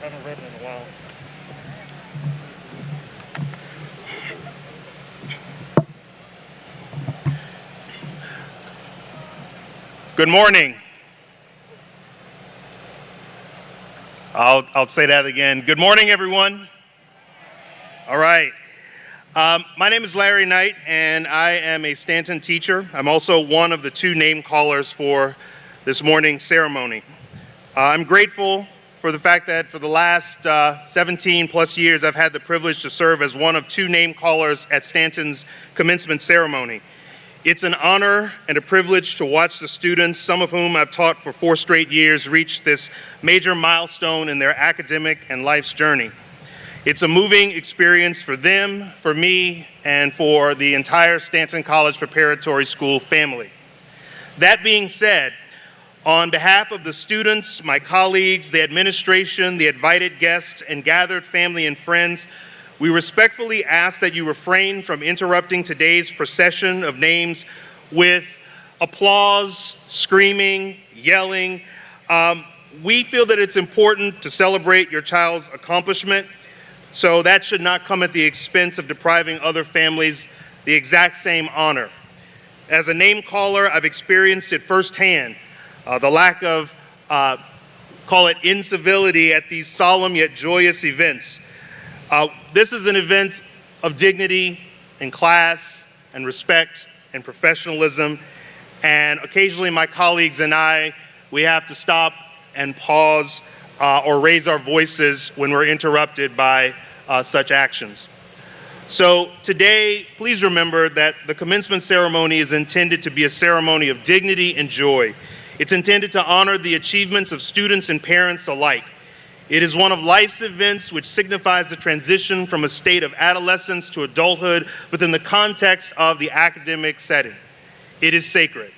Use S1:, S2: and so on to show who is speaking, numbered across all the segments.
S1: haven't read it in a while. Good morning. I'll say that again. Good morning, everyone. All right. My name is Larry Knight, and I am a Stanton teacher. I'm also one of the two name callers for this morning's ceremony. I'm grateful for the fact that for the last 17 plus years, I've had the privilege to serve as one of two name callers at Stanton's commencement ceremony. It's an honor and a privilege to watch the students, some of whom I've taught for 4 straight years, reach this major milestone in their academic and life's journey. It's a moving experience for them, for me, and for the entire Stanton College Preparatory School family. That being said, on behalf of the students, my colleagues, the administration, the invited guests, and gathered family and friends, we respectfully ask that you refrain from interrupting today's procession of names with applause, screaming, yelling. We feel that it's important to celebrate your child's accomplishment, so that should not come at the expense of depriving other families the exact same honor. As a name caller, I've experienced it firsthand, the lack of, call it incivility at these solemn yet joyous events. This is an event of dignity and class and respect and professionalism, and occasionally my colleagues and I, we have to stop and pause or raise our voices when we're interrupted by such actions. So today, please remember that the commencement ceremony is intended to be a ceremony of dignity and joy. It's intended to honor the achievements of students and parents alike. It is one of life's events which signifies the transition from a state of adolescence to adulthood within the context of the academic setting. It is sacred.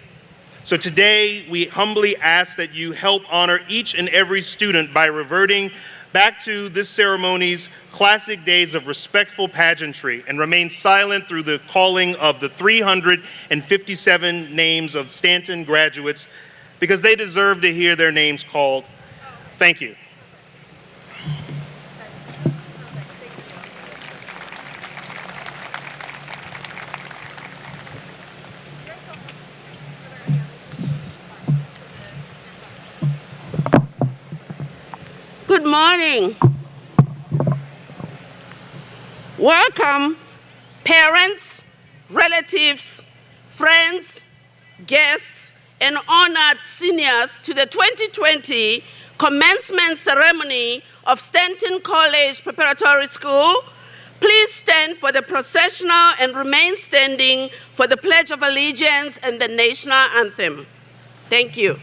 S1: So today, we humbly ask that you help honor each and every student by reverting back to this ceremony's classic days of respectful pageantry and remain silent through the calling of the 357 names of Stanton graduates, because they deserve to hear their names called. Thank you.
S2: Good morning. Welcome, parents, relatives, friends, guests, and honored seniors to the 2020 commencement ceremony of Stanton College Preparatory School. Please stand for the processional and remain standing for the Pledge of Allegiance and the national anthem. Thank you.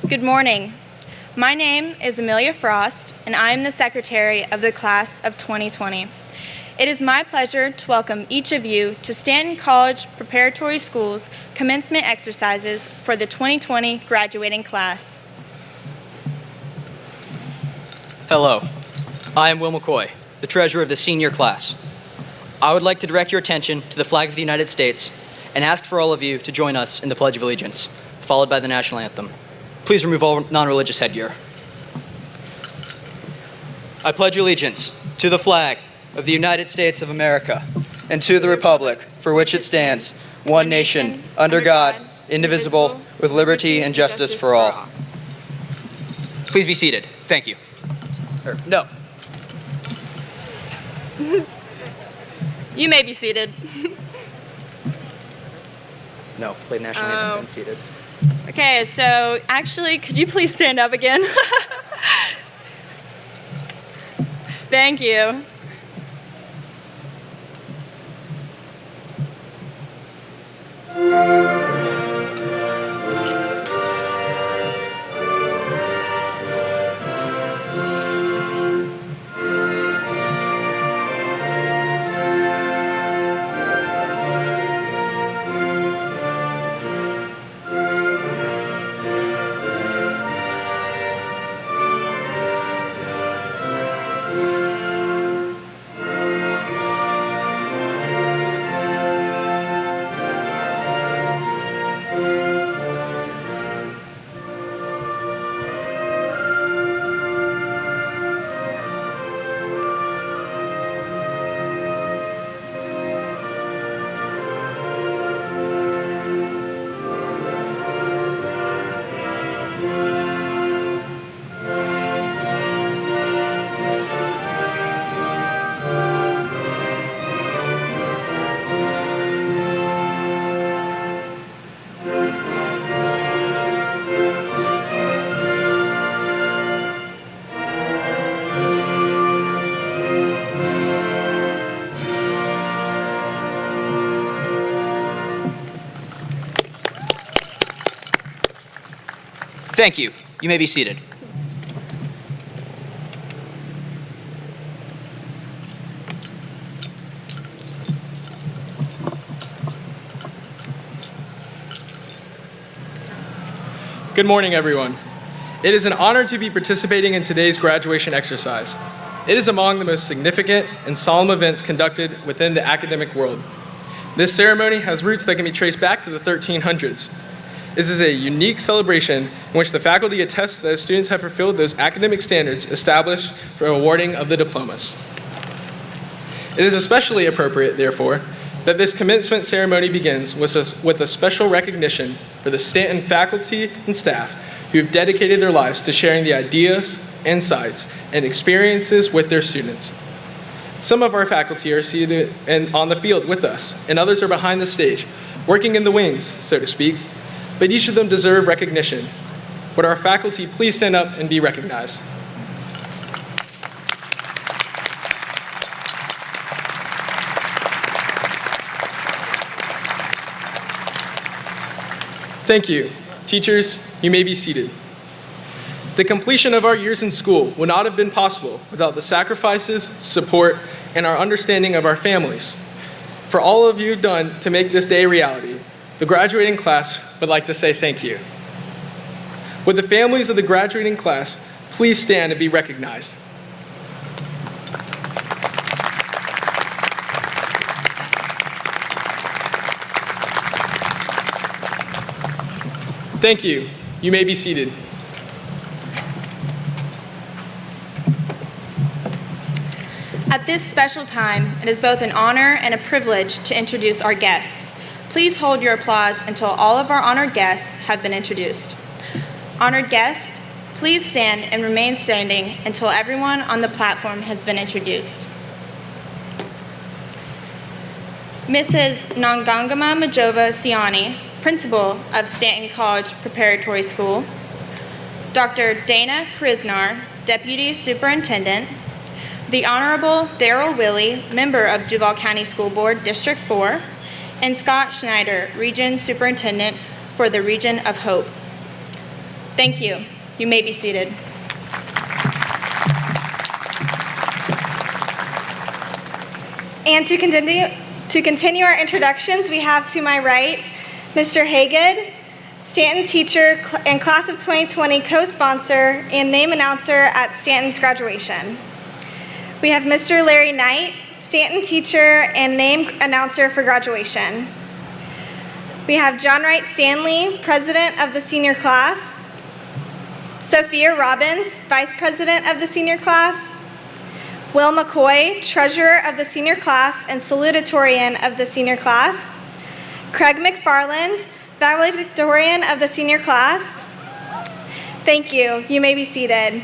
S3: Good morning. My name is Amelia Frost, and I am the secretary of the class of 2020. It is my pleasure to welcome each of you to Stanton College Preparatory School's commencement exercises for the 2020 graduating class.
S4: Hello, I am Will McCoy, the treasurer of the senior class. I would like to direct your attention to the flag of the United States and ask for all of you to join us in the Pledge of Allegiance, followed by the national anthem. Please remove all non-religious headgear. I pledge allegiance to the flag of the United States of America and to the republic for which it stands, one nation, under God, indivisible, with liberty and justice for all. Please be seated. Thank you. No.
S3: You may be seated.
S4: No, play the national anthem and seated.
S3: Okay, so actually, could you please stand up again? Thank you.
S4: Thank you. You may be seated.
S5: Good morning, everyone. It is an honor to be participating in today's graduation exercise. It is among the most significant and solemn events conducted within the academic world. This ceremony has roots that can be traced back to the 1300s. This is a unique celebration in which the faculty attests that students have fulfilled those academic standards established for awarding of the diplomas. It is especially appropriate, therefore, that this commencement ceremony begins with a special recognition for the Stanton faculty and staff who have dedicated their lives to sharing the ideas, insights, and experiences with their students. Some of our faculty are seated on the field with us, and others are behind the stage, working in the wings, so to speak, but each of them deserve recognition. Would our faculty please stand up and be recognized? Thank you. Teachers, you may be seated. The completion of our years in school would not have been possible without the sacrifices, support, and our understanding of our families. For all of you done to make this day a reality, the graduating class would like to say thank you. Would the families of the graduating class please stand and be recognized? Thank you. You may be seated.
S3: At this special time, it is both an honor and a privilege to introduce our guests. Please hold your applause until all of our honored guests have been introduced. Honored guests, please stand and remain standing until everyone on the platform has been introduced. Mrs. Nangangama Majova Siani, Principal of Stanton College Preparatory School. Dr. Dana Krisnar, Deputy Superintendent. The Honorable Darrell Willey, Member of Duval County School Board, District 4. And Scott Schneider, Region Superintendent for the Region of Hope. Thank you. You may be seated. And to continue our introductions, we have to my right, Mr. Haygood, Stanton teacher and class of 2020 co-sponsor and name announcer at Stanton's graduation. We have Mr. Larry Knight, Stanton teacher and name announcer for graduation. We have John Wright Stanley, president of the senior class. Sophia Robbins, vice president of the senior class. Will McCoy, treasurer of the senior class and salutatorian of the senior class. Craig McFarland, valedictorian of the senior class. Thank you. You may be seated.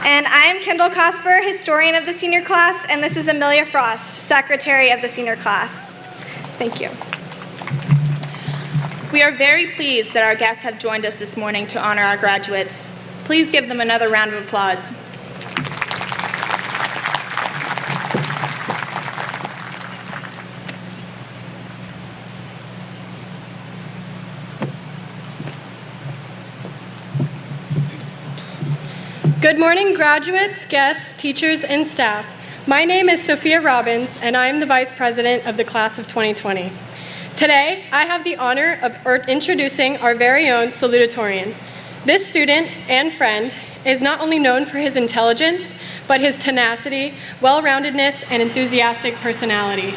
S3: And I am Kendall Cosper, historian of the senior class, and this is Amelia Frost, secretary of the senior class. Thank you. We are very pleased that our guests have joined us this morning to honor our graduates. Please give them another round of applause.
S6: Good morning, graduates, guests, teachers, and staff. My name is Sophia Robbins, and I am the Vice President of the Class of 2020. Today, I have the honor of introducing our very own salutatorian. This student and friend is not only known for his intelligence, but his tenacity, well-roundedness, and enthusiastic personality.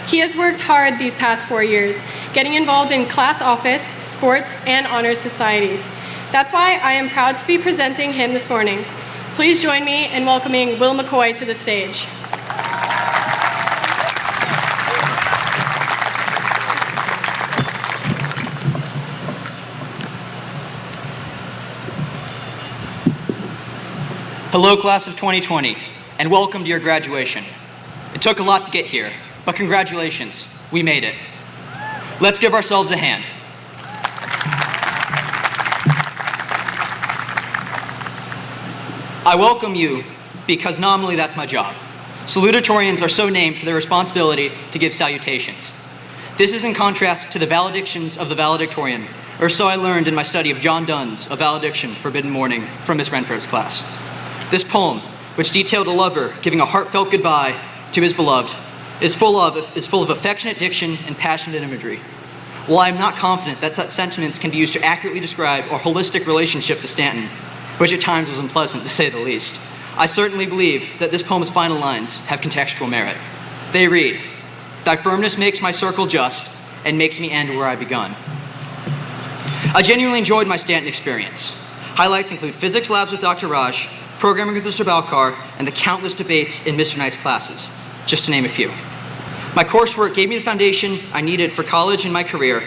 S6: He has worked hard these past 4 years, getting involved in class office, sports, and honors societies. That's why I am proud to be presenting him this morning. Please join me in welcoming Will McCoy to the stage.
S4: Hello, class of 2020, and welcome to your graduation. It took a lot to get here, but congratulations, we made it. Let's give ourselves a hand. I welcome you because nominally that's my job. Salutatorians are so named for their responsibility to give salutations. This is in contrast to the valedictions of the valedictorian, or so I learned in my study of John Donne's A Valediction, Forbidden Mourning from Miss Renfro's class. This poem, which detailed a lover giving a heartfelt goodbye to his beloved, is full of affectionate diction and passionate imagery. While I am not confident that such sentiments can be used to accurately describe our holistic relationship to Stanton, which at times was unpleasant to say the least, I certainly believe that this poem's final lines have contextual merit. They read, "Thy firmness makes my circle just and makes me end where I begun." I genuinely enjoyed my Stanton experience. Highlights include physics labs with Dr. Raj, programming with Mr. Balkar, and the countless debates in Mr. Knight's classes, just to name a few. My coursework gave me the foundation I needed for college and my career,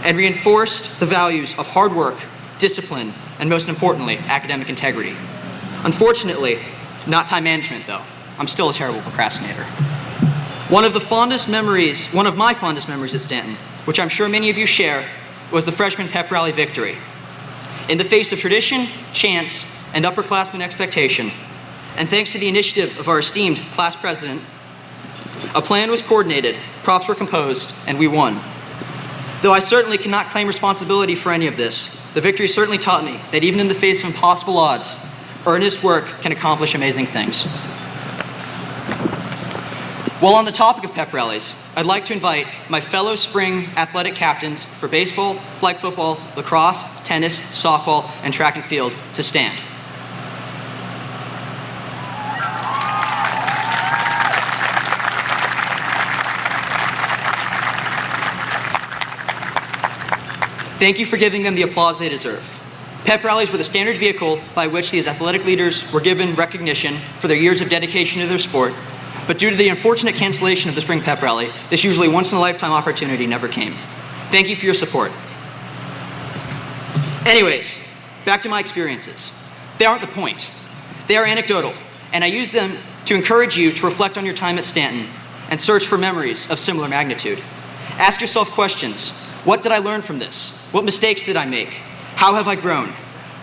S4: and reinforced the values of hard work, discipline, and most importantly, academic integrity. Unfortunately, not time management though. I'm still a terrible procrastinator. One of my fondest memories at Stanton, which I'm sure many of you share, was the freshman pep rally victory. In the face of tradition, chance, and upperclassmen expectation, and thanks to the initiative of our esteemed class president, a plan was coordinated, props were composed, and we won. Though I certainly cannot claim responsibility for any of this, the victory certainly taught me that even in the face of impossible odds, earnest work can accomplish amazing things. While on the topic of pep rallies, I'd like to invite my fellow spring athletic captains for baseball, flag football, lacrosse, tennis, softball, and track and field to stand. Thank you for giving them the applause they deserve. Pep rallies were the standard vehicle by which these athletic leaders were given recognition for their years of dedication to their sport, but due to the unfortunate cancellation of the spring pep rally, this usually once-in-a-lifetime opportunity never came. Thank you for your support. Anyways, back to my experiences. They aren't the point. They are anecdotal, and I use them to encourage you to reflect on your time at Stanton and search for memories of similar magnitude. Ask yourself questions. What did I learn from this? What mistakes did I make? How have I grown?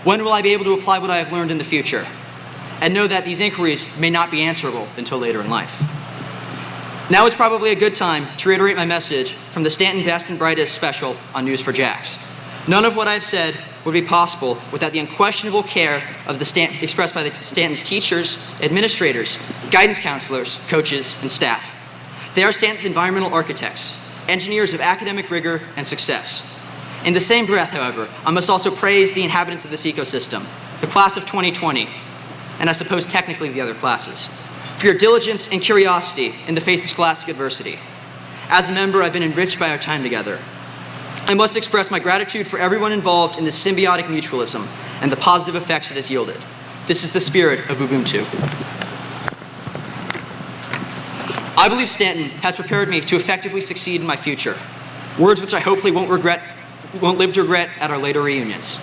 S4: When will I be able to apply what I have learned in the future? And know that these inquiries may not be answerable until later in life. Now is probably a good time to reiterate my message from the Stanton Best and Brightest special on News4Jax. None of what I've said would be possible without the unquestionable care of expressed by the Stanton's teachers, administrators, guidance counselors, coaches, and staff. They are Stanton's environmental architects, engineers of academic rigor and success. In the same breath, however, I must also praise the inhabitants of this ecosystem, the class of 2020, and I suppose technically the other classes, for your diligence and curiosity in the face of scholastic adversity. As a member, I've been enriched by our time together. I must express my gratitude for everyone involved in this symbiotic mutualism and the positive effects it has yielded. This is the spirit of Ubuntu. I believe Stanton has prepared me to effectively succeed in my future, words which I hopefully won't live to regret at our later reunions.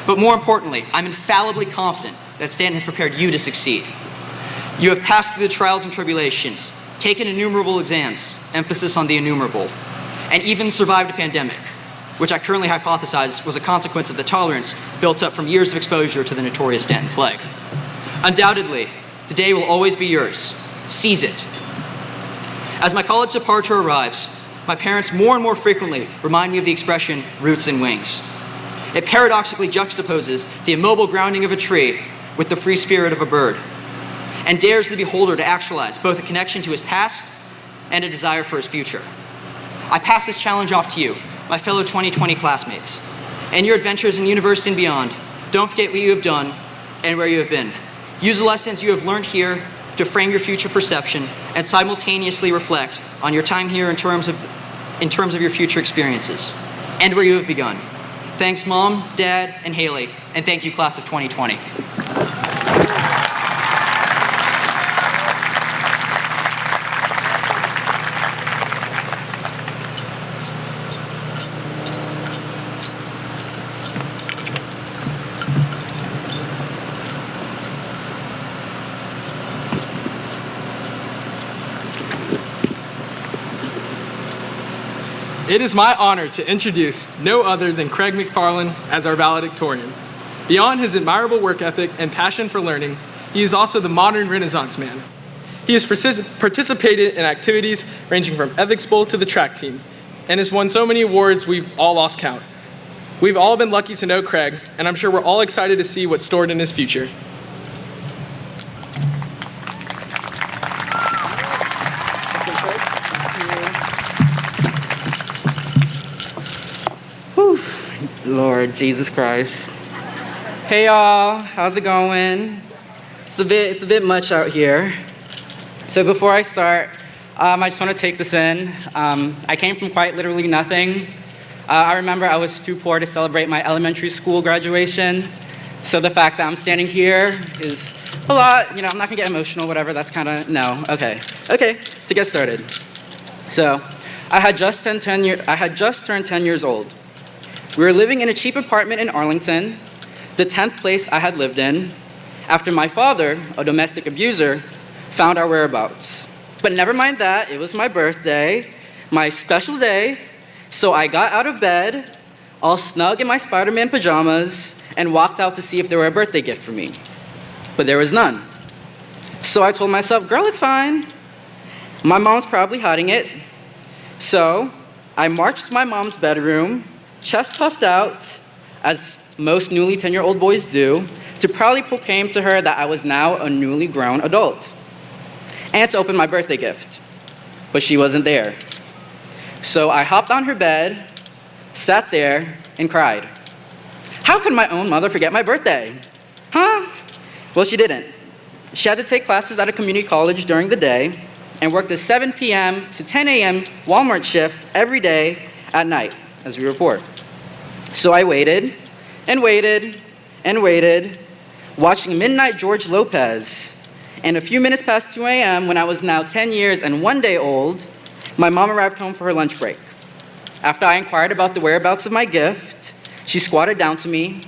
S4: But more importantly, I'm infallibly confident that Stanton has prepared you to succeed. You have passed through the trials and tribulations, taken innumerable exams, emphasis on the innumerable, and even survived a pandemic, which I currently hypothesize was a consequence of the tolerance built up from years of exposure to the notorious Stanton plague. Undoubtedly, the day will always be yours. Seize it. As my college departure arrives, my parents more and more frequently remind me of the expression, roots and wings. It paradoxically juxtaposes the immobile grounding of a tree with the free spirit of a bird, and dares the beholder to actualize both a connection to his past and a desire for his future. I pass this challenge off to you, my fellow 2020 classmates. In your adventures in university and beyond, don't forget what you have done and where you have been. Use the lessons you have learned here to frame your future perception and simultaneously reflect on your time here in terms of your future experiences and where you have begun. Thanks, Mom, Dad, and Haley, and thank you, class of 2020.
S5: It is my honor to introduce no other than Craig McFarland as our valedictorian. Beyond his admirable work ethic and passion for learning, he is also the modern Renaissance man. He has participated in activities ranging from ethics bowl to the track team, and has won so many awards we've all lost count. We've all been lucky to know Craig, and I'm sure we're all excited to see what's stored in his future.
S7: Lord Jesus Christ. Hey y'all, how's it going? It's a bit much out here. So before I start, I just want to take this in. I came from quite literally nothing. I remember I was too poor to celebrate my elementary school graduation. So the fact that I'm standing here is a lot. I'm not gonna get emotional, whatever, that's kinda, no, okay. Okay, to get started. So, I had just turned 10 years old. We were living in a cheap apartment in Arlington, the 10th place I had lived in, after my father, a domestic abuser, found our whereabouts. But never mind that, it was my birthday, my special day, so I got out of bed, all snug in my Spider-Man pajamas, and walked out to see if there were a birthday gift for me. But there was none. So I told myself, girl, it's fine. My mom's probably hiding it. So I marched to my mom's bedroom, chest puffed out, as most newly 10-year-old boys do, to proudly proclaim to her that I was now a newly grown adult, and to open my birthday gift. But she wasn't there. So I hopped on her bed, sat there, and cried. How could my own mother forget my birthday? Huh? Well, she didn't. She had to take classes at a community college during the day and worked a 7 p.m. to 10 a.m. Walmart shift every day at night, as we report. So I waited and waited and waited, watching Midnight George Lopez. And a few minutes past 2 a.m., when I was now 10 years and 1 day old, my mom arrived home for her lunch break. After I inquired about the whereabouts of my gift, she squatted down to me,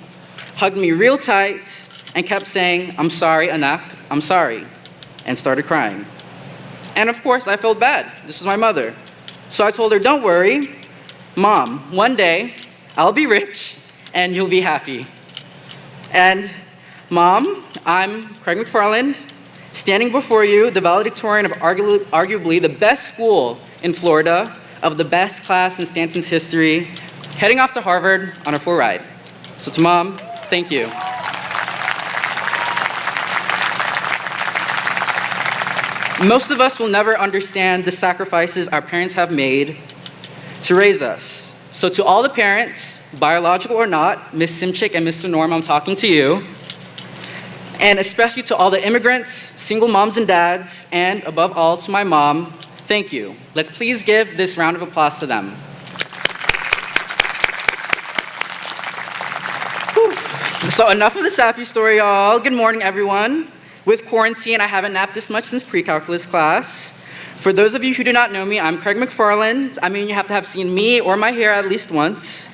S7: hugged me real tight, and kept saying, "I'm sorry, Anak, I'm sorry," and started crying. And of course, I felt bad. This was my mother. So I told her, "Don't worry, Mom, one day I'll be rich and you'll be happy." And Mom, I'm Craig McFarland, Standing before you, the valedictorian of arguably the best school in Florida, of the best class in Stanton's history, heading off to Harvard on a full ride. So to Mom, thank you. Most of us will never understand the sacrifices our parents have made to raise us. So to all the parents, biological or not, Miss Simchick and Mr. Norm, I'm talking to you. And especially to all the immigrants, single moms and dads, and above all to my mom, thank you. Let's please give this round of applause to them. Whew. So enough of the sappy story, y'all. Good morning, everyone. With quarantine, I haven't napped this much since pre-calculus class. For those of you who do not know me, I'm Craig McFarland. I mean, you have to have seen me or my hair at least once.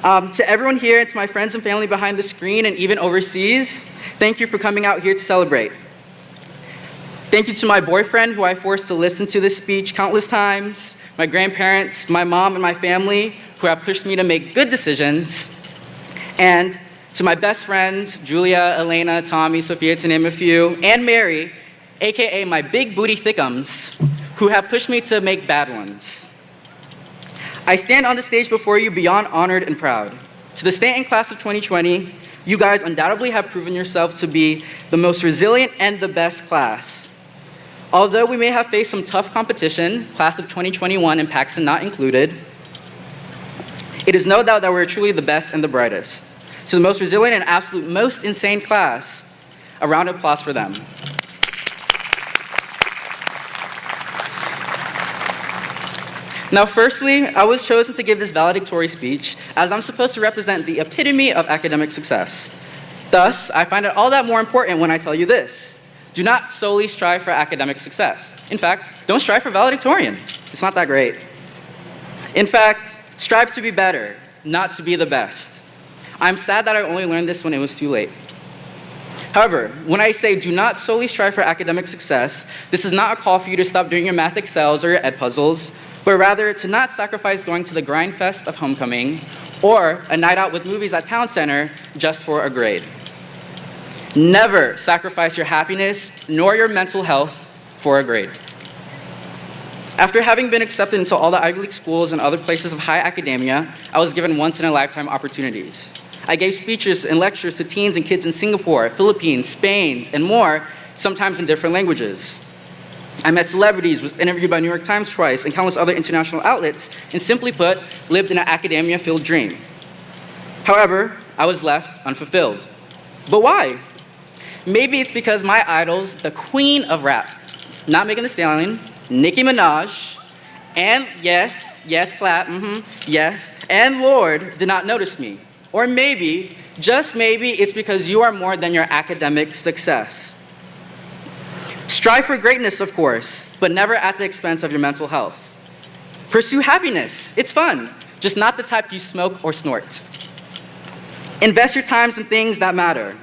S7: To everyone here and to my friends and family behind the screen and even overseas, thank you for coming out here to celebrate. Thank you to my boyfriend, who I forced to listen to this speech countless times, my grandparents, my mom, and my family, who have pushed me to make good decisions, and to my best friends, Julia, Elena, Tommy, Sophia, to name a few, and Mary, AKA my big booty thickums, who have pushed me to make bad ones. I stand on the stage before you beyond honored and proud. To the Stanton class of 2020, you guys undoubtedly have proven yourself to be the most resilient and the best class. Although we may have faced some tough competition, class of 2021 and Paxton not included, it is no doubt that we're truly the best and the brightest. To the most resilient and absolute most insane class, a round of applause for them. Now, firstly, I was chosen to give this valedictory speech as I'm supposed to represent the epitome of academic success. Thus, I find it all that more important when I tell you this. Do not solely strive for academic success. In fact, don't strive for valedictorian. It's not that great. In fact, strive to be better, not to be the best. I'm sad that I only learned this when it was too late. However, when I say do not solely strive for academic success, this is not a call for you to stop doing your math excels or your ed puzzles, but rather to not sacrifice going to the grind fest of homecoming or a night out with movies at Town Center just for a grade. Never sacrifice your happiness nor your mental health for a grade. After having been accepted into all the Ivy League schools and other places of high academia, I was given once-in-a-lifetime opportunities. I gave speeches and lectures to teens and kids in Singapore, Philippines, Spain, and more, sometimes in different languages. I met celebrities, was interviewed by New York Times twice, and countless other international outlets, and simply put, lived in an academia-filled dream. However, I was left unfulfilled. But why? Maybe it's because my idols, the queen of rap, not Megan Thee Stallion, Nicki Minaj, and yes, clap, yes, and Lord did not notice me. Or maybe, just maybe, it's because you are more than your academic success. Strive for greatness, of course, but never at the expense of your mental health. Pursue happiness. It's fun, just not the type you smoke or snort. Invest your times in things that matter.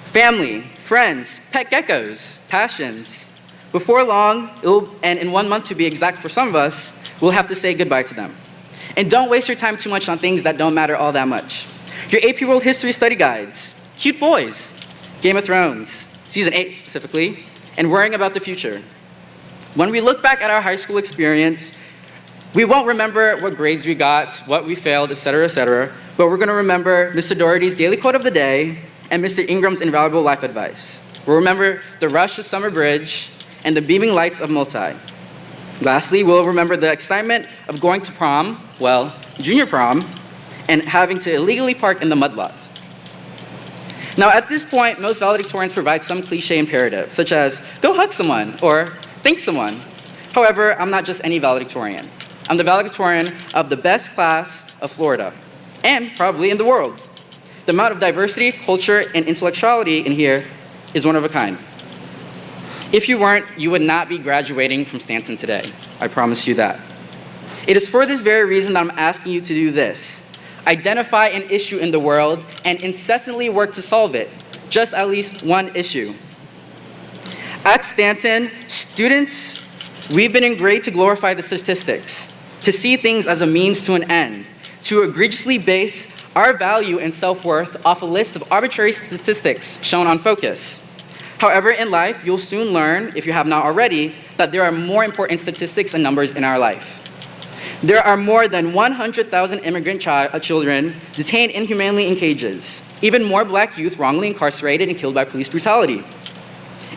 S7: Family, friends, pet geckos, passions. Before long, and in 1 month to be exact for some of us, we'll have to say goodbye to them. And don't waste your time too much on things that don't matter all that much. Your AP World History study guides, cute boys, Game of Thrones, Season 8 specifically, and worrying about the future. When we look back at our high school experience, we won't remember what grades we got, what we failed, et cetera, but we're gonna remember Mr. Doherty's daily quote of the day and Mr. Ingram's invaluable life advice. We'll remember the rush of Summer Bridge and the beaming lights of Multi. Lastly, we'll remember the excitement of going to prom, well, junior prom, and having to illegally park in the mudlot. Now, at this point, most valedictorians provide some cliche imperative, such as, go hug someone, or thank someone. However, I'm not just any valedictorian. I'm the valedictorian of the best class of Florida, and probably in the world. The amount of diversity, culture, and intellectuality in here is one of a kind. If you weren't, you would not be graduating from Stanton today. I promise you that. It is for this very reason that I'm asking you to do this. Identify an issue in the world and incessantly work to solve it. Just at least one issue. At Stanton, students, we've been ingrained to glorify the statistics, to see things as a means to an end, to egregiously base our value and self-worth off a list of arbitrary statistics shown on Focus. However, in life, you'll soon learn, if you have not already, that there are more important statistics and numbers in our life. There are more than 100,000 immigrant children detained inhumanely in cages, even more black youth wrongly incarcerated and killed by police brutality.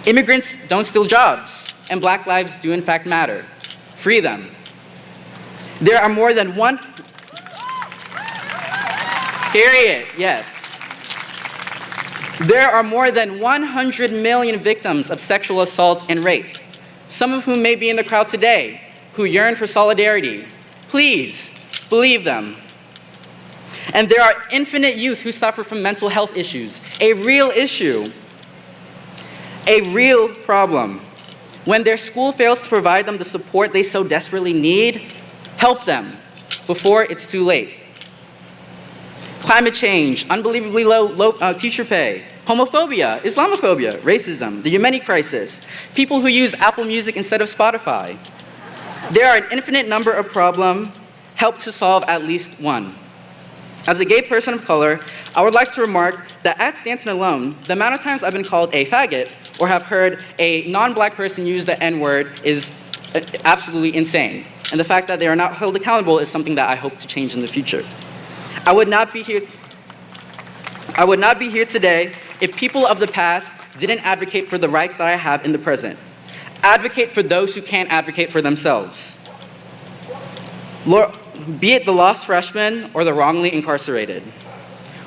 S7: Immigrants don't steal jobs, and black lives do in fact matter. Free them. There are more than Period, yes. There are more than 100 million victims of sexual assault and rape, some of whom may be in the crowd today, who yearn for solidarity. Please, believe them. And there are infinite youth who suffer from mental health issues, a real issue, a real problem. When their school fails to provide them the support they so desperately need, help them before it's too late. Climate change, unbelievably low teacher pay, homophobia, Islamophobia, racism, the Yemeni crisis, people who use Apple Music instead of Spotify. There are an infinite number of problems. Help to solve at least one. As a gay person of color, I would like to remark that at Stanton alone, the amount of times I've been called a faggot or have heard a non-black person use the N-word is absolutely insane. And the fact that they are not held accountable is something that I hope to change in the future. I would not be here today if people of the past didn't advocate for the rights that I have in the present. Advocate for those who can't advocate for themselves. Be it the lost freshman or the wrongly incarcerated.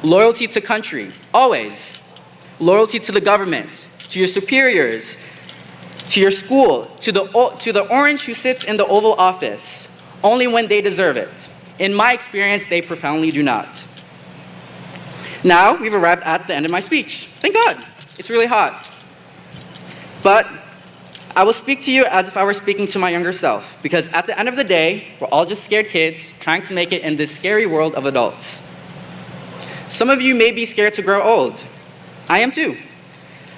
S7: Loyalty to country, always. Loyalty to the government, to your superiors, to your school, to the orange who sits in the Oval Office, only when they deserve it. In my experience, they profoundly do not. Now, we've arrived at the end of my speech. Thank God, it's really hot. But I will speak to you as if I were speaking to my younger self, because at the end of the day, we're all just scared kids trying to make it in this scary world of adults. Some of you may be scared to grow old. I am too.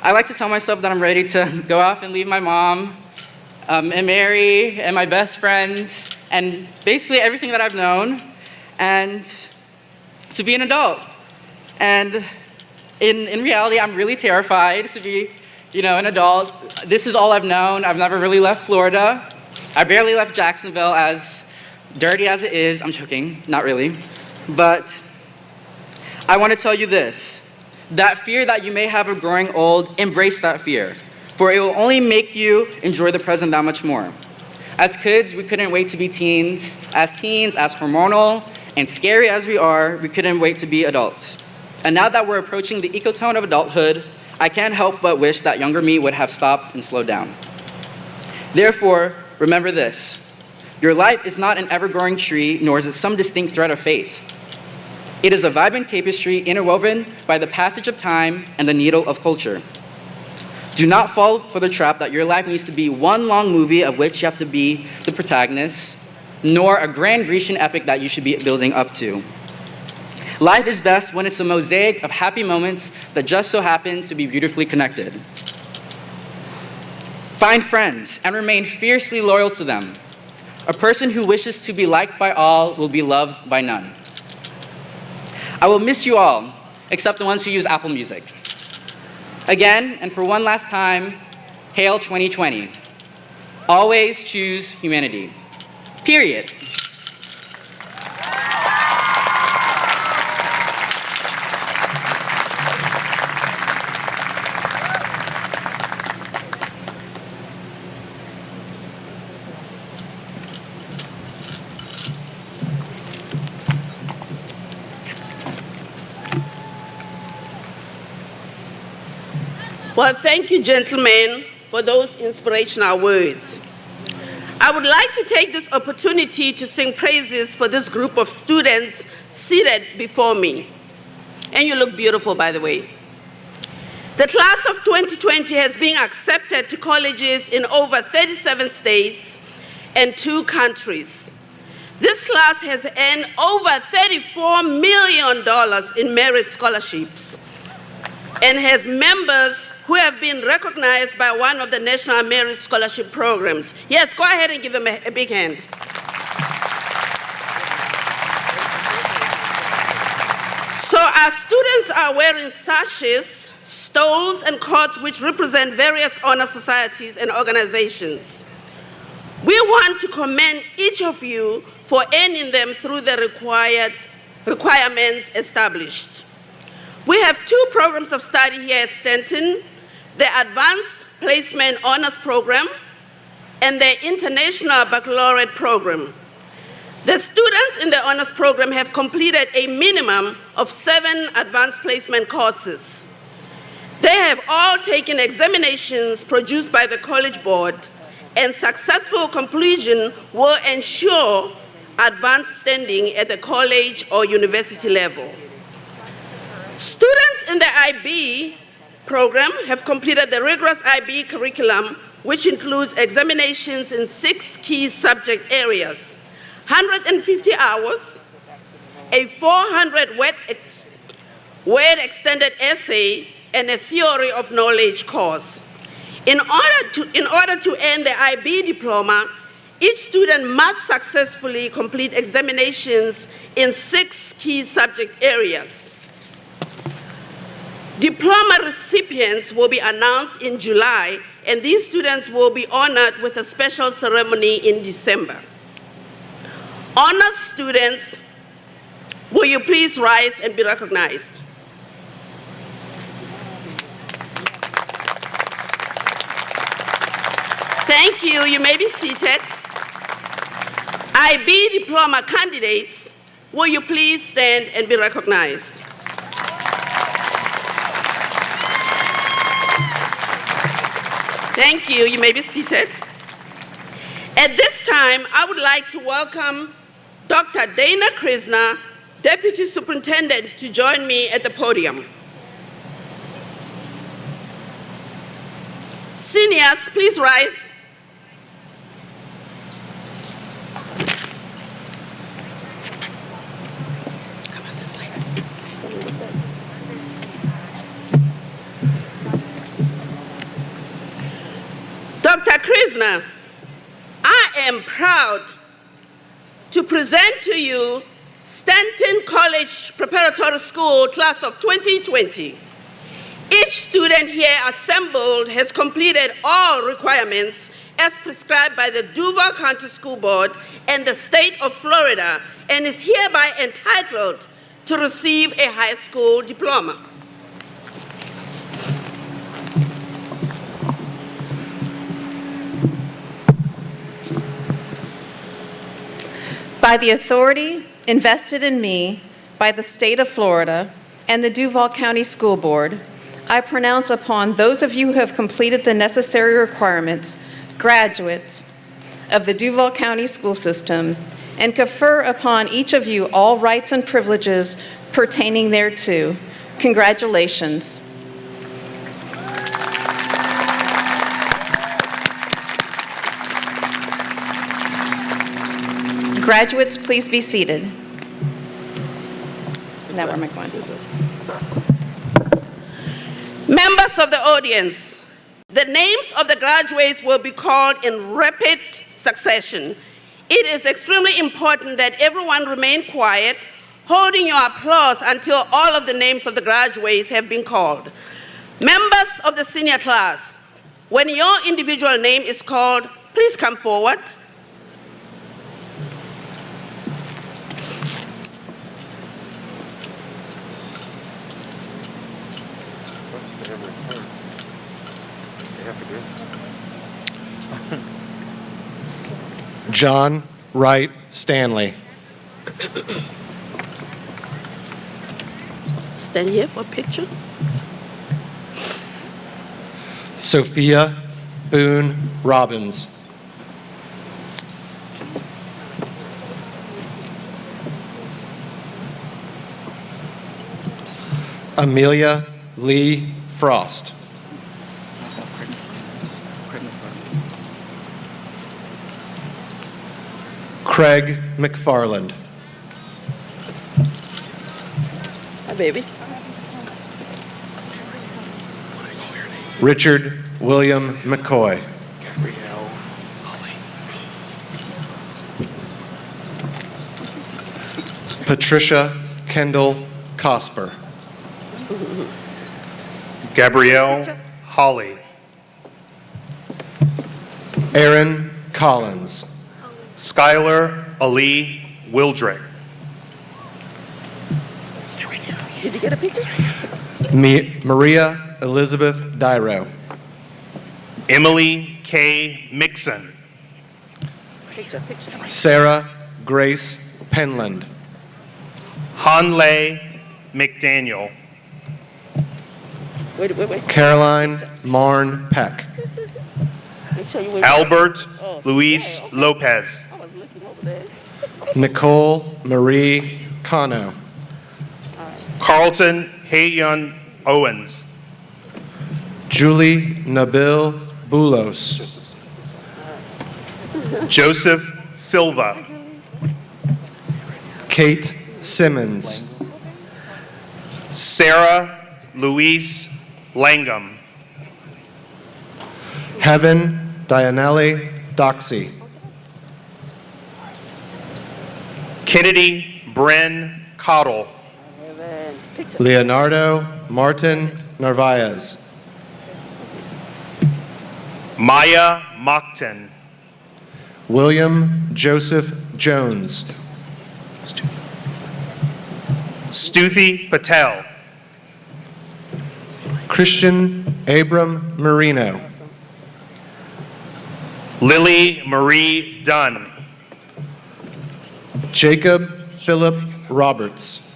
S7: I like to tell myself that I'm ready to go off and leave my mom, and marry, and my best friends, and basically everything that I've known, and to be an adult. And in reality, I'm really terrified to be, an adult. This is all I've known. I've never really left Florida. I barely left Jacksonville, as dirty as it is. I'm joking, not really. But I want to tell you this. That fear that you may have of growing old, embrace that fear, for it will only make you enjoy the present that much more. As kids, we couldn't wait to be teens. As teens, as hormonal and scary as we are, we couldn't wait to be adults. And now that we're approaching the ecotone of adulthood, I can't help but wish that younger me would have stopped and slowed down. Therefore, remember this. Your life is not an ever-growing tree, nor is it some distinct thread of fate. It is a vibrant tapestry interwoven by the passage of time and the needle of culture. Do not fall for the trap that your life needs to be one long movie of which you have to be the protagonist, nor a grand Grecian epic that you should be building up to. Life is best when it's a mosaic of happy moments that just so happen to be beautifully connected. Find friends and remain fiercely loyal to them. A person who wishes to be liked by all will be loved by none. I will miss you all, except the ones who use Apple Music. Again, and for one last time, hail 2020. Always choose humanity. Period.
S2: Well, thank you, gentlemen, for those inspirational words. I would like to take this opportunity to sing praises for this group of students seated before me. And you look beautiful, by the way. The class of 2020 has been accepted to colleges in over 37 states and 2 countries. This class has earned over $34 million in merit scholarships and has members who have been recognized by one of the National Merit Scholarship Programs. Yes, go ahead and give them a big hand. So our students are wearing sashes, stoles, and cords which represent various honor societies and organizations. We want to commend each of you for earning them through the requirements established. We have 2 programs of study here at Stanton, the Advanced Placement Honors Program and the International Baccalaureate Program. The students in the honors program have completed a minimum of 7 advanced placement courses. They have all taken examinations produced by the College Board, and successful completion will ensure advanced standing at the college or university level. Students in the IB program have completed the rigorous IB curriculum, which includes examinations in 6 key subject areas: 150 hours, a 400-word extended essay, and a theory of knowledge course. In order to earn the IB diploma, each student must successfully complete examinations in 6 key subject areas. Diploma recipients will be announced in July, and these students will be honored with a special ceremony in December. Honors students, will you please rise and be recognized? Thank you. You may be seated. IB diploma candidates, will you please stand and be recognized? Thank you. You may be seated. At this time, I would like to welcome Dr. Dana Krisner, Deputy Superintendent, to join me at the podium. Seniors, please rise. Come on this side. Dr. Krisner, I am proud to present to you Stanton College Preparatory School Class of 2020. Each student here assembled has completed all requirements as prescribed by the Duval County School Board and the state of Florida, and is hereby entitled to receive a high school diploma.
S8: By the authority invested in me by the state of Florida and the Duval County School Board, I pronounce upon those of you who have completed the necessary requirements, graduates of the Duval County school system, and confer upon each of you all rights and privileges pertaining thereto. Congratulations. Graduates, please be seated. Now where am I going?
S2: Members of the audience, the names of the graduates will be called in rapid succession. It is extremely important that everyone remain quiet, holding your applause until all of the names of the graduates have been called. Members of the senior class, when your individual name is called, please come forward.
S9: John Wright Stanley.
S2: Stand here for a picture.
S9: Sophia Boone Robbins. Amelia Lee Frost. Craig McFarland.
S2: Hi, baby.
S9: Richard William McCoy. Patricia Kendall Cosper.
S1: Gabrielle Holly.
S9: Aaron Collins.
S1: Skylar Ali Wildrick.
S9: Maria Elizabeth Dyro.
S1: Emily K. Mixon.
S9: Sarah Grace Penland.
S1: Hanley McDaniel.
S9: Caroline Marn Peck.
S1: Albert Luis Lopez.
S9: Nicole Marie Cano.
S1: Carlton Hayon Owens.
S9: Julie Nabil Bulos.
S1: Joseph Silva.
S9: Kate Simmons.
S1: Sarah Louise Langham.
S9: Heaven Dianelli Doxy.
S1: Kennedy Bryn Cottle.
S9: Leonardo Martin Narvaez.
S1: Maya Mockton.
S9: William Joseph Jones.
S1: Stuthi Patel.
S9: Christian Abram Marino.
S1: Lily Marie Dunn.
S9: Jacob Philip Roberts.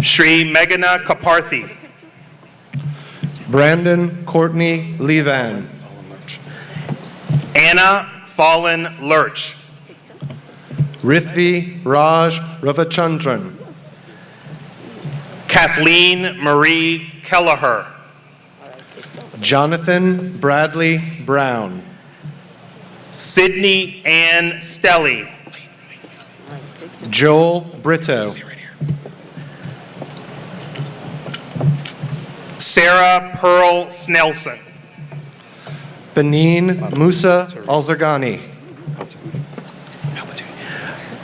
S1: Shri Meghana Kaparthi.
S9: Brandon Courtney Levan.
S1: Anna Fallen Lurch.
S9: Rithvi Raj Ravachandran.
S1: Kathleen Marie Kelleher.
S9: Jonathan Bradley Brown.
S1: Sydney Ann Stelly.
S9: Joel Brito.
S1: Sarah Pearl Snelson.
S9: Benin Musa Alzargani.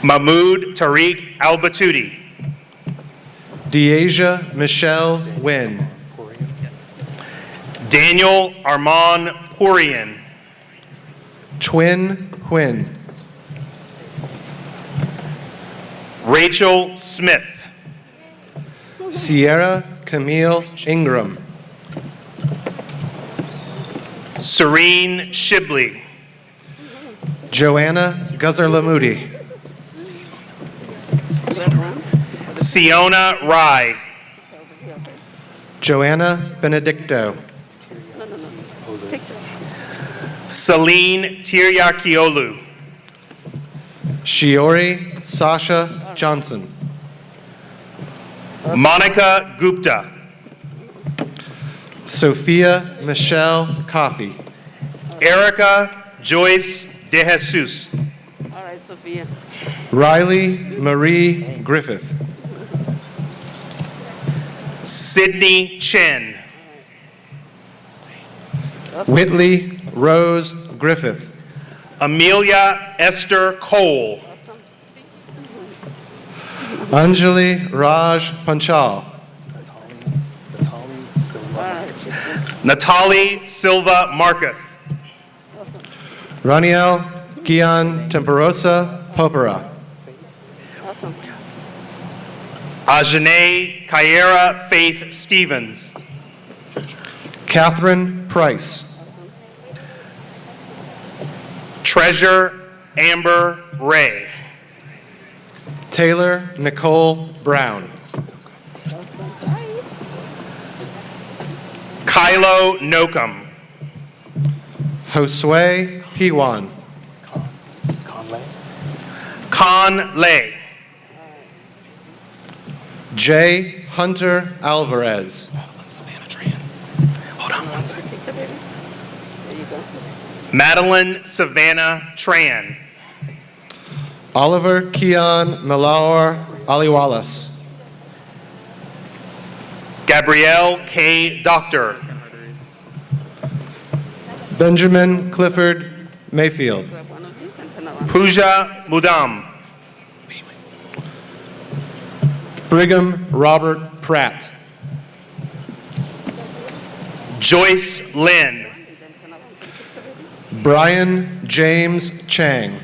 S1: Mahmoud Tariq Al-Batouti.
S9: Deasia Michelle Wynn.
S1: Daniel Armand Pourian.
S9: Twin Huynh.
S1: Rachel Smith.
S9: Sierra Camille Ingram.
S1: Serene Shibley.
S9: Joanna Guzarlamudi.
S1: Siona Rai.
S9: Joanna Benedicto.
S1: Celine Tiryakiolu.
S9: Shiori Sasha Johnson.
S1: Monica Gupta.
S9: Sophia Michelle Coffey.
S1: Erica Joyce De Jesus.
S2: All right, Sophia.
S9: Riley Marie Griffith.
S1: Sydney Chen.
S9: Whitley Rose Griffith.
S1: Amelia Esther Cole.
S9: Anjali Raj Panchal.
S1: Natalie Silva Marcus.
S9: Raniel Gian Temperosa Popera.
S1: Ajane Kyera Faith Stevens.
S9: Catherine Price.
S1: Treasure Amber Ray.
S9: Taylor Nicole Brown.
S1: Kylo Nokum.
S9: Josue Piwan.
S1: Con Lay.
S9: Jay Hunter Alvarez.
S1: Hold on one second. Madeline Savannah Tran.
S9: Oliver Keon Malawar Aliwalas.
S1: Gabrielle K. Doctor.
S9: Benjamin Clifford Mayfield.
S1: Pooja Mudam.
S9: Brigham Robert Pratt.
S1: Joyce Lynn.
S9: Brian James Chang.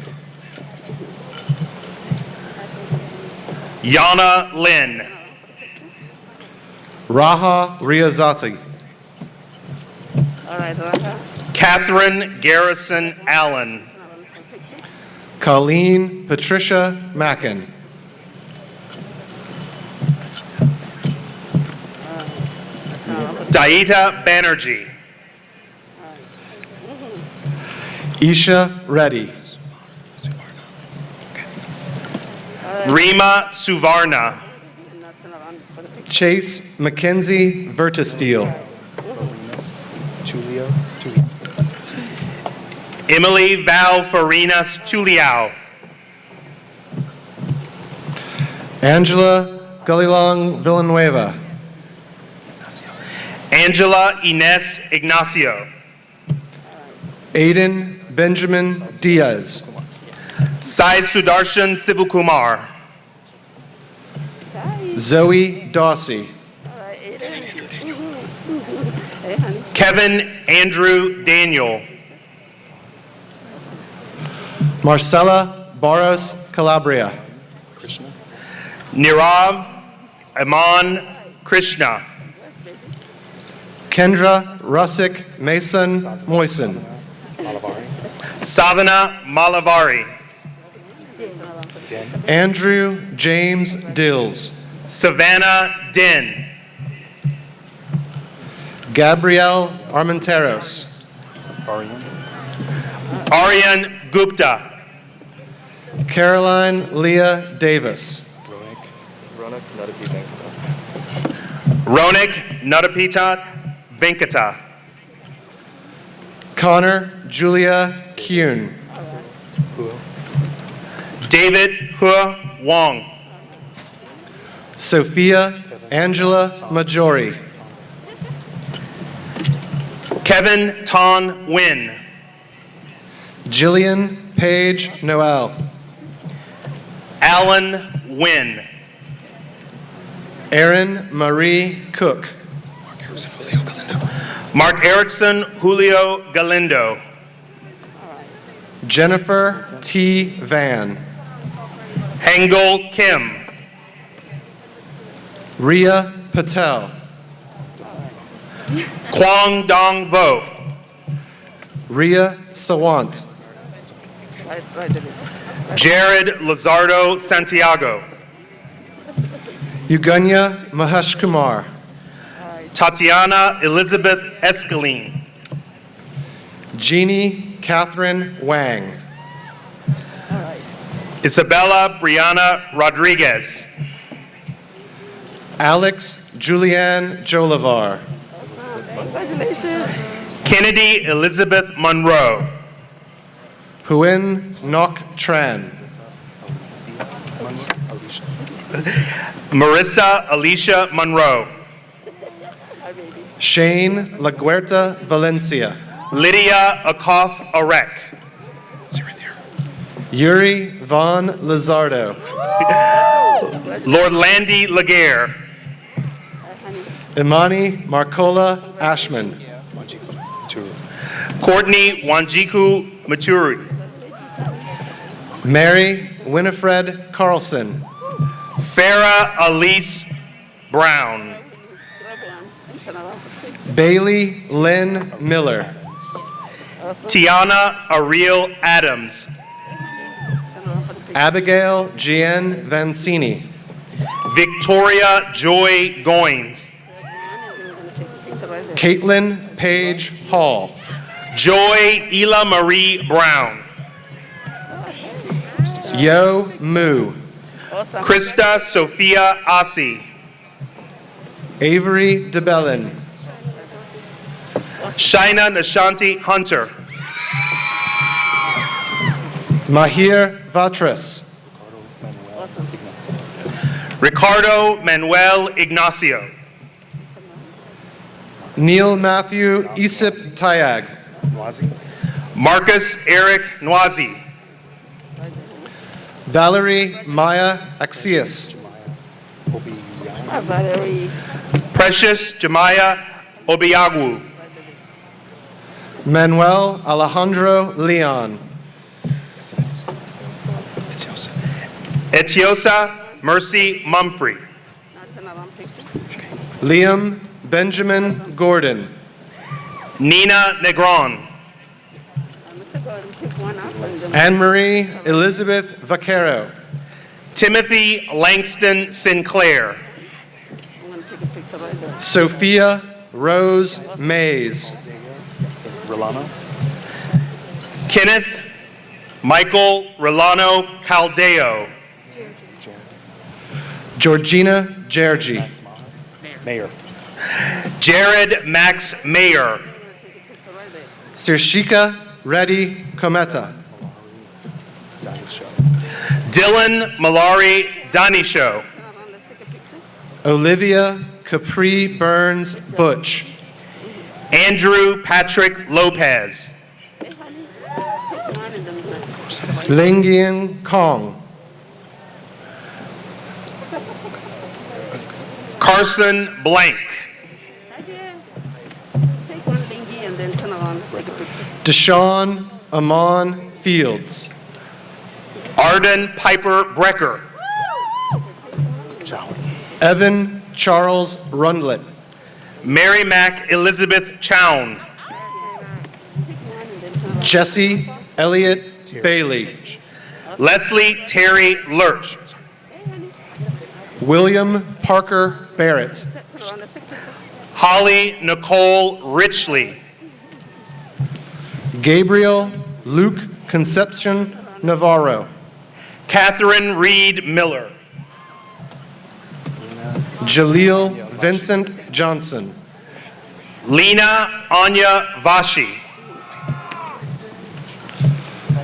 S1: Yana Lynn.
S9: Raha Riazati.
S1: Catherine Garrison Allen.
S9: Colleen Patricia Mackin.
S1: Daita Banerjee.
S9: Isha Reddy.
S1: Rima Suvarna.
S9: Chase Mackenzie Vertisteel.
S1: Emily Val Farinas Tuliao.
S9: Angela Gullilong Villanueva.
S1: Angela Ines Ignacio.
S9: Aiden Benjamin Diaz.
S1: Sai Sudarshan Sivakumar.
S9: Zoe Dawsey.
S1: Kevin Andrew Daniel.
S9: Marcella Barros Calabria.
S1: Nirav Aman Krishna.
S9: Kendra Russick Mason Moisen.
S1: Savana Malavari.
S9: Andrew James Dills.
S1: Savannah Din.
S9: Gabrielle Armenteros.
S1: Aryan Gupta.
S9: Caroline Leah Davis.
S1: Ronik Nadapitat Venkata.
S9: Connor Julia Kuhn.
S1: David Hua Wong.
S9: Sophia Angela Majori.
S1: Kevin Ton Win.
S9: Jillian Paige Noel.
S1: Alan Wynn.
S9: Erin Marie Cook.
S1: Mark Erickson Julio Galindo.
S9: Jennifer T. Van.
S1: Hangul Kim.
S9: Ria Patel.
S1: Kwang Dong Vo.
S9: Ria Sawant.
S1: Jared Lazardo Santiago.
S9: Uganya Mahesh Kumar.
S1: Tatiana Elizabeth Escaline.
S9: Jeannie Catherine Wang.
S1: Isabella Brianna Rodriguez.
S9: Alex Julianne Jolivar.
S1: Kennedy Elizabeth Monroe.
S9: Huyen Ngoc Tran.
S1: Marissa Alicia Monroe.
S9: Shane Laguerta Valencia.
S1: Lydia Akoff Arek.
S9: Yuri Von Lizardo.
S1: Lord Landy Laguerre.
S9: Imani Marcola Ashman.
S1: Courtney Wanjiku Maturi.
S9: Mary Winifred Carlson.
S1: Farah Elise Brown.
S9: Bailey Lynn Miller.
S1: Tiana Ariel Adams.
S9: Abigail Jeanne Vancini.
S1: Victoria Joy Goins.
S9: Caitlin Paige Hall.
S1: Joy Ela Marie Brown.
S9: Yo Moo.
S1: Krista Sophia Asi.
S9: Avery DeBellin.
S1: Shaina Nashanti Hunter.
S9: Mahir Vatras.
S1: Ricardo Manuel Ignacio.
S9: Neil Matthew Isip Tayag.
S1: Marcus Eric Nwazi.
S9: Valerie Maya Axius.
S1: Precious Jemiah Obiagwu.
S9: Manuel Alejandro Leon.
S1: Etiosa Mercy Mumfrey.
S9: Liam Benjamin Gordon.
S1: Nina Negron.
S9: Anne-Marie Elizabeth Vaquero.
S1: Timothy Langston Sinclair.
S9: Sophia Rose Mays.
S1: Kenneth Michael Rolano Caldeo.
S9: Georgina Gergi.
S1: Mayor. Jared Max Mayer.
S9: Sirshika Reddy Kometa.
S1: Dylan Malari Danisho.
S9: Olivia Capri Burns Butch.
S1: Andrew Patrick Lopez.
S9: Lingian Kong.
S1: Carson Blank.
S9: Deshaun Amon Fields.
S1: Arden Piper Brecker.
S9: Evan Charles Rundlet.
S1: Mary Mac Elizabeth Chown.
S9: Jesse Elliott Bailey.
S1: Leslie Terry Lurch.
S9: William Parker Barrett.
S1: Holly Nicole Richley.
S9: Gabriel Luke Concepcion Navarro.
S1: Catherine Reed Miller.
S9: Jaleel Vincent Johnson.
S1: Lena Anya Vashi.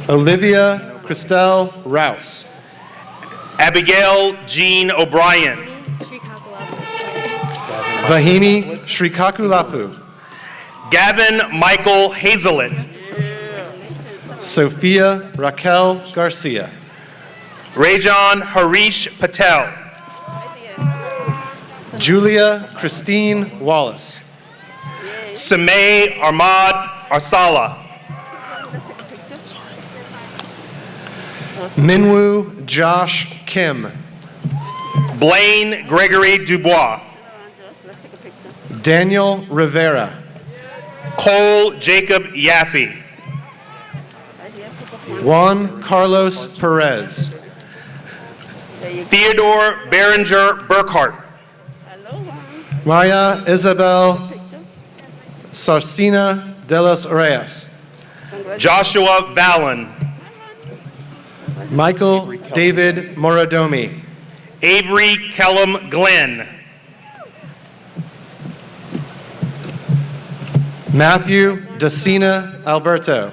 S9: Olivia Christelle Rouse.
S1: Abigail Jean O'Brien.
S9: Vahini Shrikakulapu.
S1: Gavin Michael Hazelet.
S9: Sophia Raquel Garcia.
S1: Rajan Harish Patel.
S9: Julia Christine Wallace.
S1: Samay Ahmad Arsala.
S9: Minwoo Josh Kim.
S1: Blaine Gregory Dubois.
S9: Daniel Rivera.
S1: Cole Jacob Yaffe.
S9: Juan Carlos Perez.
S1: Theodore Berenger Burkhart.
S9: Maya Isabel Sarcina de los Reyes.
S1: Joshua Vallon.
S9: Michael David Morodomi.
S1: Avery Kellum Glenn.
S9: Matthew Decina Alberto.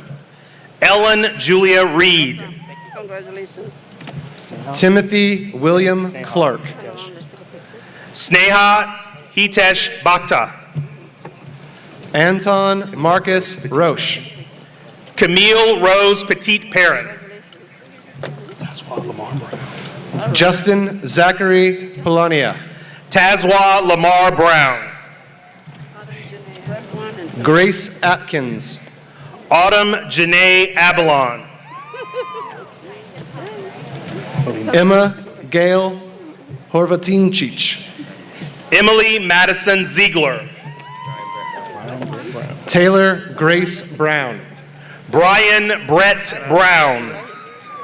S1: Ellen Julia Reed.
S9: Timothy William Clark.
S1: Sneha Hitesh Bhakta.
S9: Anton Marcus Roche.
S1: Camille Rose Petit Parent.
S9: Justin Zachary Polania.
S1: Tazwa Lamar Brown.
S9: Grace Atkins.
S1: Autumn Janae Abalon.
S9: Emma Gail Horvatincic.
S1: Emily Madison Ziegler.
S9: Taylor Grace Brown.
S1: Brian Brett Brown.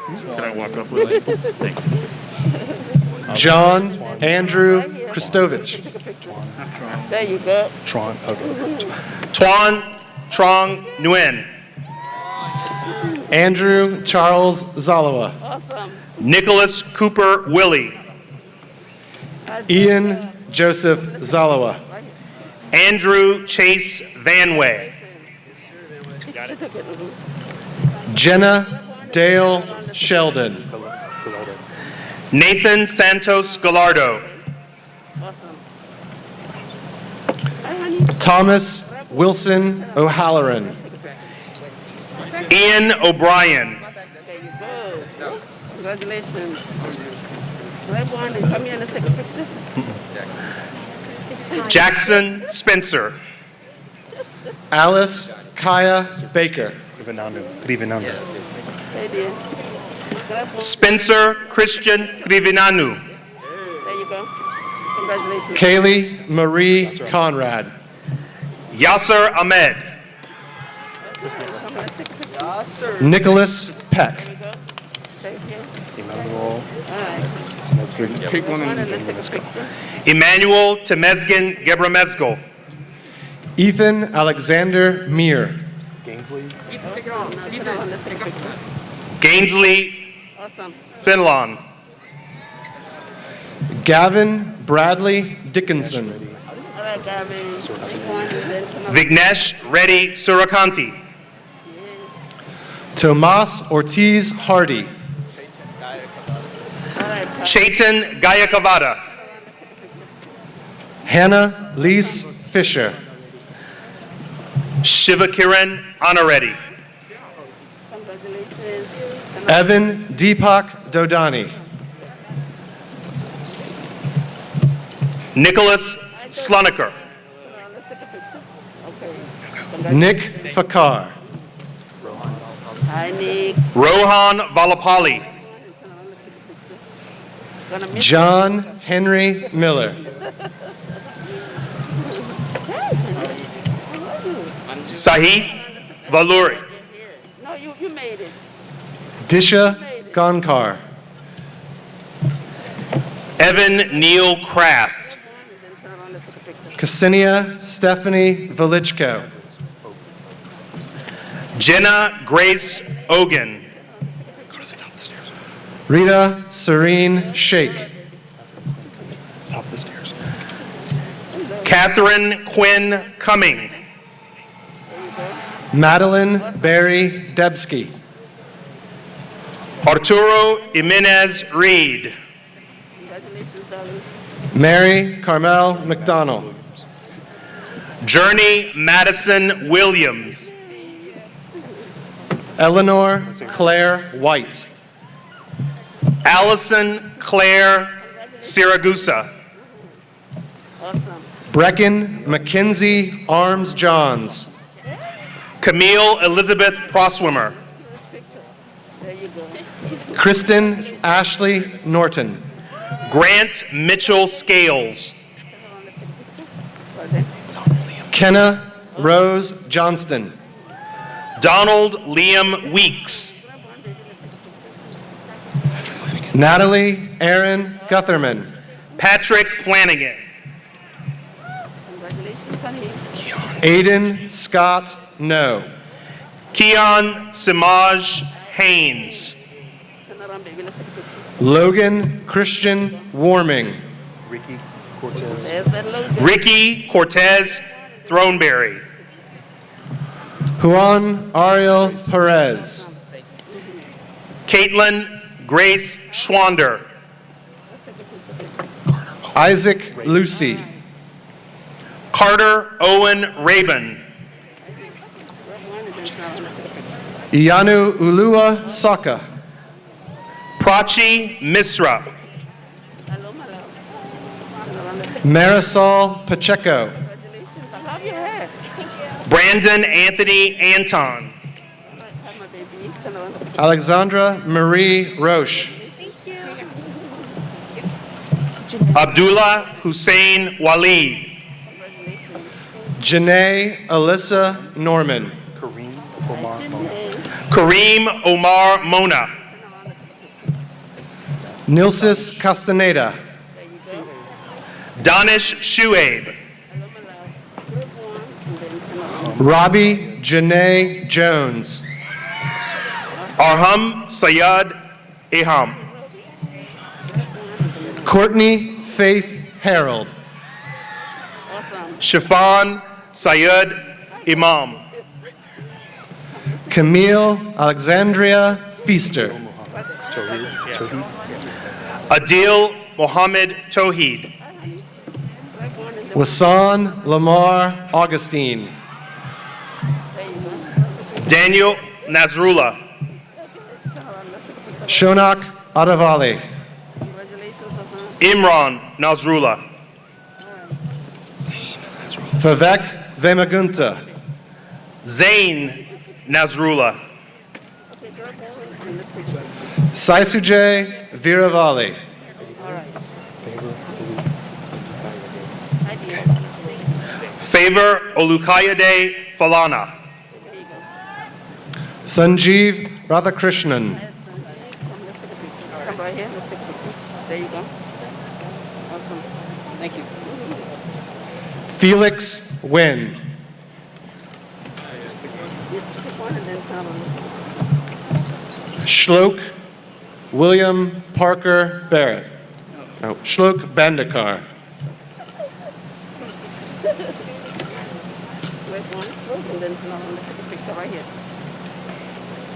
S10: Can I walk up with you? Thanks.
S9: John Andrew Christovich.
S2: There you go.
S1: Tuan Trong Nguyen.
S9: Andrew Charles Zalawa.
S2: Awesome.
S1: Nicholas Cooper Willie.
S9: Ian Joseph Zalawa.
S1: Andrew Chase Vanway.
S9: Jenna Dale Sheldon.
S1: Nathan Santos Gallardo.
S9: Thomas Wilson O'Halloran.
S1: Ian O'Brien.
S2: There you go. Congratulations. Grab one and come here and take a picture.
S1: Jackson Spencer.
S9: Alice Kaya Baker.
S2: Hey dear. Grab one.
S1: Spencer Christian Grivinanu.
S2: There you go. Congratulations.
S9: Kaylee Marie Conrad.
S1: Yasser Ahmed.
S9: Nicholas Peck.
S2: Thank you.
S10: Emmanuel.
S2: All right.
S10: Take one
S2: One
S10: and
S2: and let's take a picture.
S1: Emmanuel Temezgen Gebramezgel.
S9: Ethan Alexander Meir.
S10: Gangsley.
S2: Let's take a picture.
S1: Gainsleigh
S2: Awesome.
S1: Finlon.
S9: Gavin Bradley Dickinson.
S2: All right, Gavin. Take one and then come on.
S1: Vignesh Reddy Surakanti.
S9: Tomas Ortiz Hardy.
S2: All right, Pat.
S1: Chaitan Gayakavada.
S9: Hannah Lise Fisher.
S1: Shivakiran Anareddy.
S2: Congratulations.
S9: Evan Deepak Dodani.
S1: Nicholas Sloniker.
S2: Let's take a picture. Okay.
S9: Nick Fakar.
S2: Hi, Nick.
S1: Rohan Valapali.
S2: Gonna miss
S9: John Henry Miller.
S1: Sahith Valuri.
S2: No, you made it.
S9: Disha Gonkar.
S1: Evan Neil Kraft.
S9: Ksenia Stephanie Velichko.
S1: Jenna Grace Ogan.
S9: Rita Serene Shake.
S10: Top of the stairs.
S1: Catherine Quinn Cumming.
S9: Madeline Barry Debsky.
S1: Arturo Jimenez Reed.
S2: Congratulations, darling.
S9: Mary Carmel McDonald.
S1: Journey Madison Williams.
S9: Eleanor Claire White.
S1: Allison Claire Siragusa.
S2: Awesome.
S9: Brecken Mackenzie Arms Johns.
S1: Camille Elizabeth Proswimmer.
S2: There you go.
S9: Kristen Ashley Norton.
S1: Grant Mitchell Scales.
S9: Kenna Rose Johnston.
S1: Donald Liam Weeks.
S9: Natalie Aaron Gutherman.
S1: Patrick Flanagan.
S2: Congratulations, honey.
S9: Aiden Scott No.
S1: Keon Simaj Haynes.
S2: Turn around, baby. Let's take a picture.
S9: Logan Christian Warming.
S10: Ricky Cortez.
S2: There's that logo.
S1: Ricky Cortez Throneberry.
S9: Juan Ariel Perez.
S1: Caitlin Grace Schwander.
S9: Isaac Lucy.
S1: Carter Owen Rabin.
S9: Ianu Ulua Saka.
S1: Prachi Misra.
S2: Hello, my love.
S9: Marisol Pacheco.
S2: Congratulations. I love your hair.
S1: Brandon Anthony Anton.
S2: Hi, my baby. Turn around.
S9: Alexandra Marie Roche.
S1: Abdullah Hussein Walid.
S9: Janae Alyssa Norman.
S1: Kareem Omar Mona.
S9: Nilsis Castaneda.
S1: Danish Shuaib.
S9: Robbie Janae Jones.
S1: Arham Sayad Iham.
S9: Courtney Faith Harold.
S1: Shafan Sayed Imam.
S9: Camille Alexandria Feaster.
S1: Adil Mohammed Tohid.
S9: Wasan Lamar Augustine.
S1: Daniel Nasrullah.
S9: Shonak Adavali.
S2: Congratulations,
S1: Imran Nasrullah.
S9: Vivek Vemagunta.
S1: Zain Nasrullah.
S9: Saisujay Viravali.
S1: Favor Olukayade Falana.
S9: Sanjeev Radhakrishnan.
S2: Come right here. Let's take a picture. There you go. Awesome. Thank you.
S9: Felix Nguyen. Shlok William Parker Barrett. Oh, Shlok Bandekar.
S2: Where's one stroke and then turn around. Let's take a picture right here.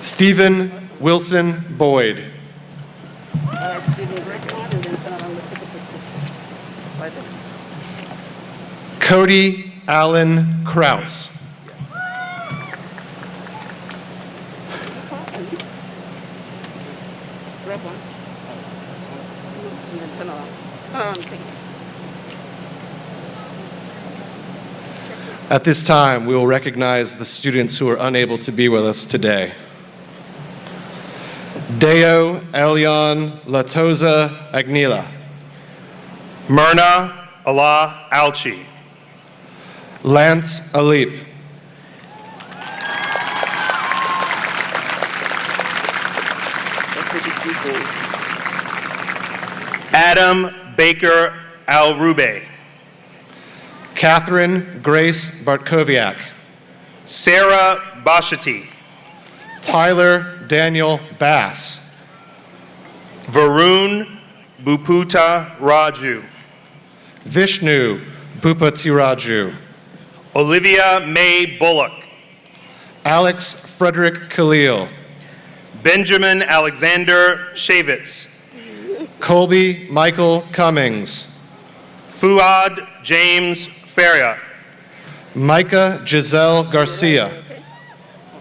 S9: Stephen Wilson Boyd.
S2: Student right one and then turn around. Let's take a picture. Right there.
S9: Cody Allen Kraus.
S2: Grab one. And then turn around. Take it.
S9: At this time, we will recognize the students who are unable to be with us today. Deo Elion Latoza Agnila.
S1: Myrna Allah Alchi.
S9: Lance Alip.
S1: Adam Baker Al-Rube.
S9: Catherine Grace Bartkowiak.
S1: Sarah Bashati.
S9: Tyler Daniel Bass.
S1: Varun Buputa Raju.
S9: Vishnu Bupatiraju.
S1: Olivia May Bullock.
S9: Alex Frederick Khalil.
S1: Benjamin Alexander Shavitz.
S9: Colby Michael Cummings.
S1: Fuad James Feria.
S9: Micah Giselle Garcia.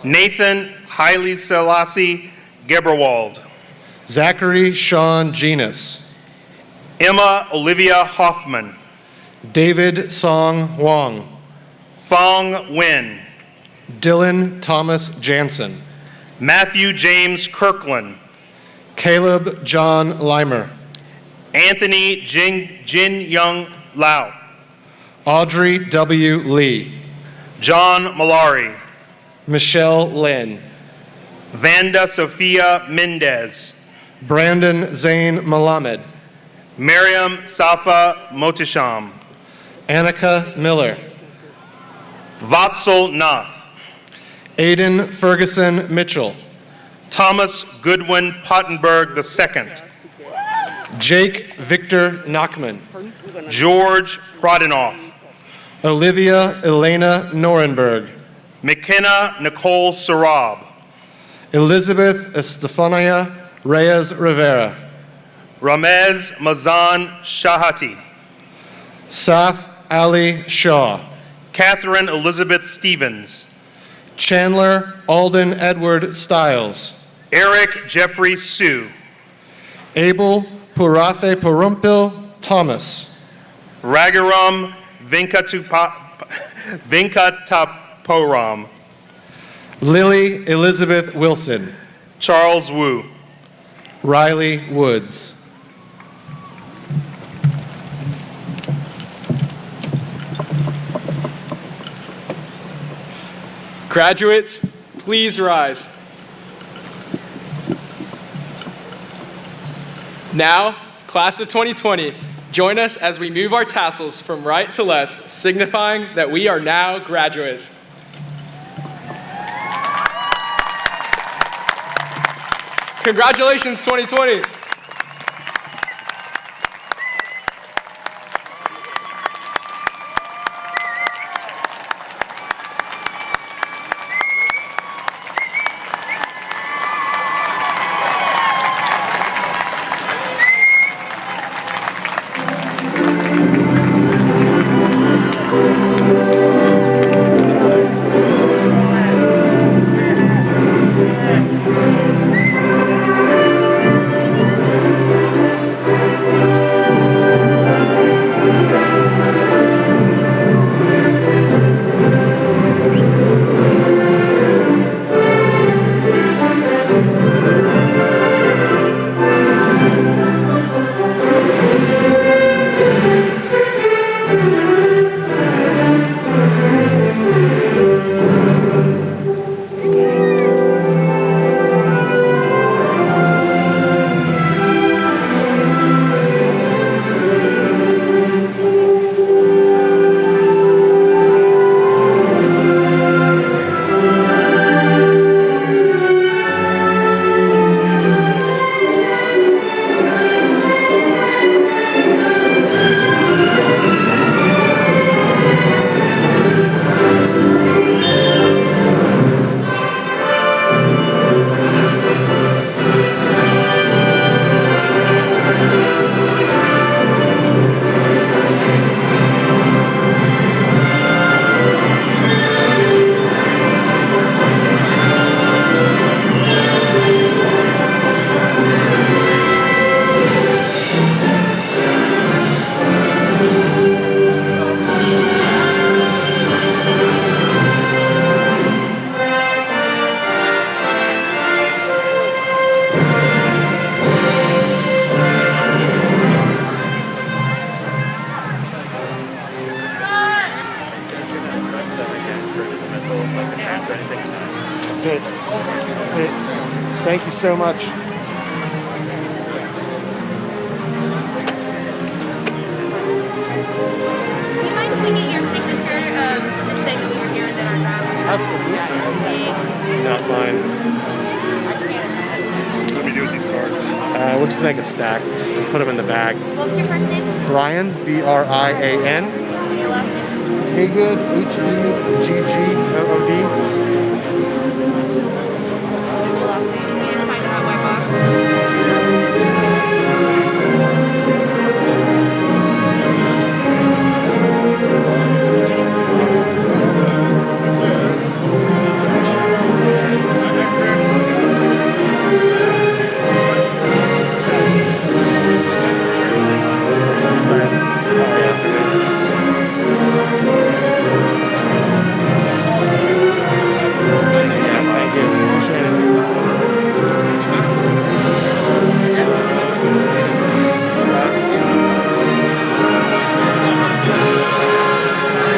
S1: Nathan Haile Selassie Geberwald.
S9: Zachary Sean Genus.
S1: Emma Olivia Hoffman.
S9: David Song Wong.
S1: Fong Nguyen.
S9: Dylan Thomas Jansen.
S1: Matthew James Kirkland.
S9: Caleb John Limer.
S1: Anthony Jin Young Lau.
S9: Audrey W. Lee.
S1: John Malari.
S9: Michelle Lynn.
S1: Vanda Sofia Mendez.
S9: Brandon Zane Malamed.
S1: Miriam Safa Motisham.
S9: Annika Miller.
S1: Vatsal Nath.
S9: Aiden Ferguson Mitchell.
S1: Thomas Goodwin Pottenberg II.
S9: Jake Victor Nachman.
S1: George Prodinoff.
S9: Olivia Elena Norenberg.
S1: McKenna Nicole Sarab.
S9: Elizabeth Estefania Reyes Rivera.
S1: Ramez Mazan Shahati.
S9: Saf Ali Shaw.
S1: Catherine Elizabeth Stevens.
S9: Chandler Alden Edward Stiles.
S1: Eric Jeffrey Sue.
S9: Abel Purathe Purumpil Thomas.
S1: Ragaram Venkatapuram.
S9: Lily Elizabeth Wilson.
S1: Charles Wu.
S9: Riley Woods.
S5: Graduates, please rise. Now, class of 2020, join us as we move our tassels from right to left, signifying that we are now graduates. Congratulations, 2020.
S10: That's it. That's it. Thank you so much.
S11: Do you mind if we get your signature saying that we were here and then our driver?
S10: Absolutely. Not mine. What do we do with these cards? We'll just make a stack and put them in the bag.
S11: What was your first name?
S10: Brian, B-R-I-A-N.
S11: Your last name?
S10: Haygood, H-E-G-G-O-O-D.
S11: Your last name. You just signed it on my box.